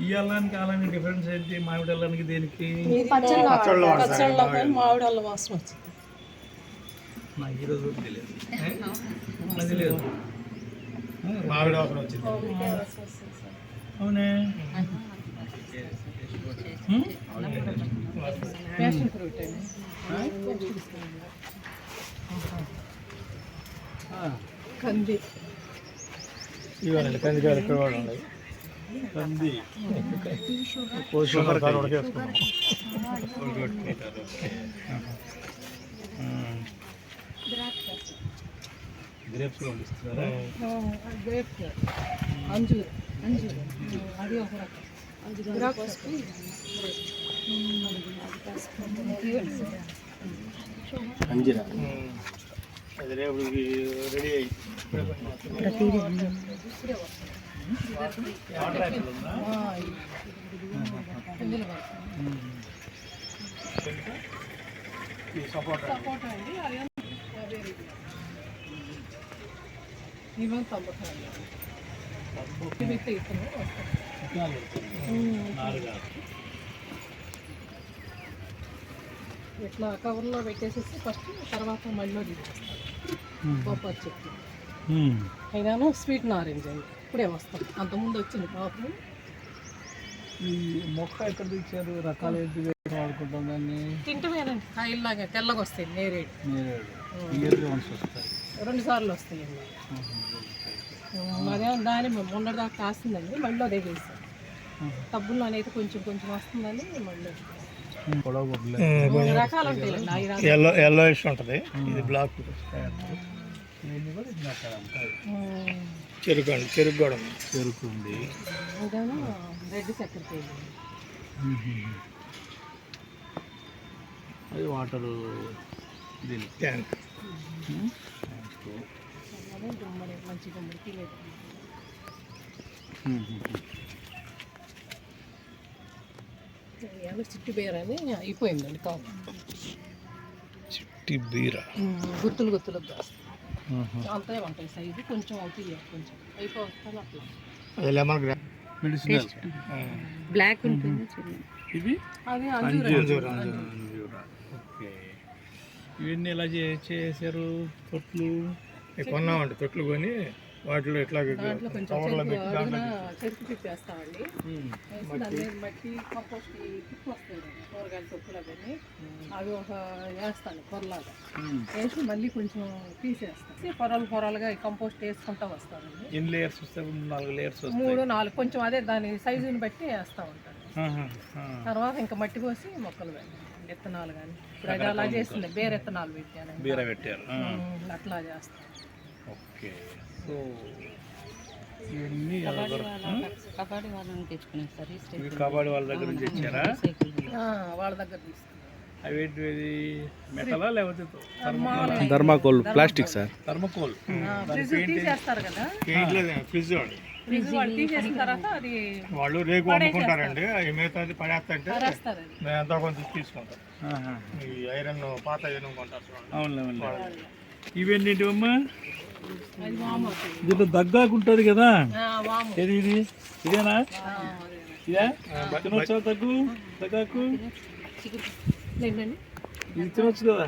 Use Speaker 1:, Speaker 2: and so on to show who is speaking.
Speaker 1: ఈ అల్లానికి అలానికి డిఫరెన్స్ ఏంటి? మామిడి అల్లానికి దేనికి?
Speaker 2: మామిడి అల్లం వాసన వచ్చింది.
Speaker 1: నాకు ఈరోజు తెలియదు, నాకు తెలియదు. మామిడి వాసన వచ్చింది. అవునే,
Speaker 2: ప్యాషన్ ఫ్రూట్ కంది.
Speaker 1: ఇవ్వండి కందికాయలు ఇక్కడ కూడా ఉన్నాయి. కంది షుగర్ గ్రేప్స్ పంపిస్తున్నారా?
Speaker 2: గ్రేప్స్ అంజూరు అది ఒక రకం.
Speaker 1: అంజీరా అది రేపు రెడీ అయ్యి సపోటా
Speaker 2: అండి. ఇవన్నీ తమ్మకాయలు ఇట్లా కవర్లో పెట్టేసేసి ఫస్ట్, తర్వాత మళ్ళీ తీసేస్తాను. బొప్పాయి చెట్టు అయినా స్వీట్ నారెంజ్ అండి, ఇప్పుడే వస్తాం. అంతకుముందు వచ్చింది పాపం.
Speaker 1: ఈ మొక్క ఎక్కడ తెచ్చారు? రకాలు ఏంటి వాడుకుంటాం దాన్ని?
Speaker 2: తింటమేనండి, కాయల్లాగా తెల్లగా వస్తాయి. నేరేడు
Speaker 1: వస్తాయి,
Speaker 2: 2 సార్లు వస్తాయండి. అదే దాని మొన్నటి దాకా కాస్తుందండి, మళ్ళీ అదే వేసాం. టబ్బుల్లోనైతే కొంచెం కొంచెం వస్తుందని మళ్ళీ రకాలు ఉంటాయండి.
Speaker 1: ఎల్లో ఉంటుంది, ఇది బ్లాక్. చెరుకు అండి, చెరుకు కూడా ఉంది. చెరుకు ఉంది,
Speaker 2: రెడ్ చక్కెర.
Speaker 1: అది వాటరు దీని ట్యాంక్.
Speaker 2: మంచి గుమ్మడికి లేదు. చిట్టి బీర అని అయిపోయిందండి కాపు.
Speaker 1: చిట్టి బీర
Speaker 2: గుత్తులు గుత్తులు అంతే ఉంటాయి. సైజు కొంచెం అవుతాయి, కొంచెం అయిపోతాను అట్లా.
Speaker 1: లెమన్ మెడిసినల్
Speaker 2: బ్లాక్ ఉంటుంది.
Speaker 1: ఇది
Speaker 2: అది
Speaker 1: అంజూరా. ఓకే, ఇవన్నీ ఎలా చేశారు? తొట్లు కొన్నామండి, తొట్లు కొని వాటిలో ఇట్లా
Speaker 2: చెరుకు పిప్పేస్తామండి. దాన్ని బట్టి కంపోస్ట్ పిప్పు వస్తాయి కూరగాయల తొక్కులు అవన్నీ. అవి ఒక వేస్తాను పొరలాగా వేసి మళ్ళీ కొంచెం తీసేస్తాను. పొరలుగా కంపోస్ట్ వేసుకుంటూ వస్తానండి.
Speaker 1: ఎన్ని లేయర్స్ వస్తాయి? 4 లేయర్స్,
Speaker 2: 3-4 కొంచెం అదే దాని సైజుని బట్టి వేస్తూ ఉంటాను. తర్వాత ఇంకా మట్టి పోసి మొక్కలు విత్తనాలు కానీ ఇప్పుడు అది అలా చేస్తుంది. బీర విత్తనాలు
Speaker 1: పెట్టారు,
Speaker 2: అట్లా చేస్తాను.
Speaker 1: ఓకే, సో ఇవన్నీ
Speaker 3: కబాడీ వాళ్ళని తెచ్చుకున్నాం సార్.
Speaker 1: కబాడీ వాళ్ళ దగ్గర నుంచి తెచ్చారా?
Speaker 2: వాళ్ళ దగ్గర తీసుకున్నాం.
Speaker 1: అవి మెటలా లేకపోతే
Speaker 4: thermocol plastic sir?
Speaker 1: Thermocol.
Speaker 2: Fridge తీసేస్తారు కదా,
Speaker 1: ఫ్రిడ్జ్
Speaker 2: వాళ్ళు తీసేసిన తర్వాత అది
Speaker 1: వాళ్ళు రేకు అమ్ముకుంటారండి. అవి మిగతా పడేస్తంటే మేము ఎంతో కొంత తీసుకుంటాం. ఈ ఐరన్ పాత ఐరన్ కొంటారు. అవును, ఇవేంటివమ్మా? దీంట్లో దగ్గాకుంటుంది కదా, ఇది ఇదేనా? ఇదే తినొచ్చా? దగ్గాకు ఇది తినొచ్చు కదా.